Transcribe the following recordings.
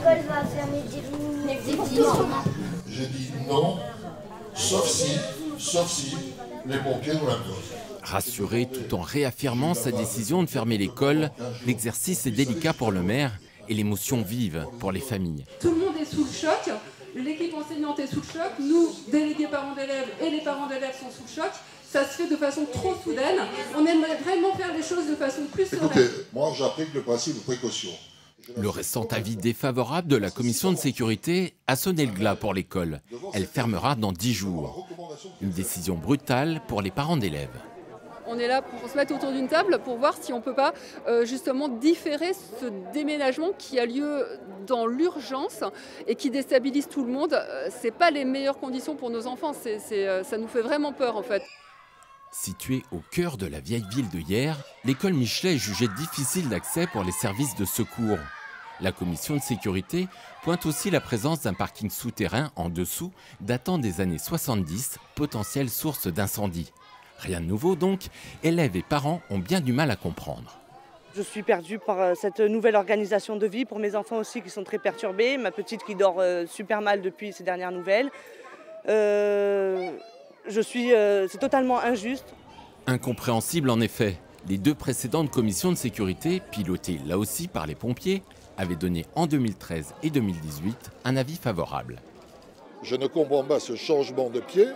l'école va fermer définitivement. J'ai dit non, sauf si les pompiers nous l'imposent. Rassuré tout en réaffirmant sa décision de fermer l'école, l'exercice est délicat pour le maire et l'émotion vive pour les familles. Tout le monde est sous le choc, l'équipe enseignante est sous le choc, nous, délégués parents d'élèves et les parents d'élèves sont sous le choc. Ça se fait de façon trop soudaine. On aimerait vraiment faire les choses de façon plus sereine. Écoutez, moi j'applique le principe de précaution. Le récent avis défavorable de la commission de sécurité a sonné le glas pour l'école. Elle fermera dans 10 jours. Une décision brutale pour les parents d'élèves. On est là pour se mettre autour d'une table pour voir si on ne peut pas justement différer ce déménagement qui a lieu dans l'urgence et qui déstabilise tout le monde. Ce n'est pas les meilleures conditions pour nos enfants, ça nous fait vraiment peur en fait. Située au cœur de la vieille ville de Hyères, l'école Michelet est jugée difficile d'accès pour les services de secours. La commission de sécurité pointe aussi la présence d'un parking souterrain en dessous datant des années 70, potentielle source d'incendie. Rien de nouveau donc, élèves et parents ont bien du mal à comprendre. Je suis perdue par cette nouvelle organisation de vie, pour mes enfants aussi qui sont très perturbés, ma petite qui dort super mal depuis ces dernières nouvelles. C'est totalement injuste. Incompréhensible en effet. Les deux précédentes commissions de sécurité, pilotées là aussi par les pompiers, avaient donné en 2013 et 2018 un avis favorable. Je ne comprends pas ce changement de pied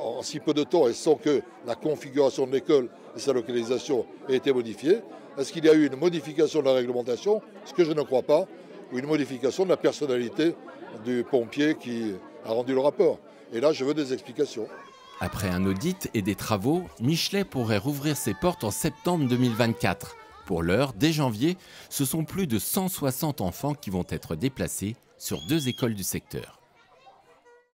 en si peu de temps et sans que la configuration de l'école et sa localisation aient été modifiées. Est-ce qu'il y a eu une modification de la réglementation, ce que je ne crois pas, ou une modification de la personnalité du pompier qui a rendu le rapport? Et là, je veux des explications. Après un audit et des travaux, Michelet pourrait rouvrir ses portes en septembre 2024. Pour l'heure, dès janvier, ce sont plus de 160 enfants qui vont être déplacés sur 2 écoles du secteur.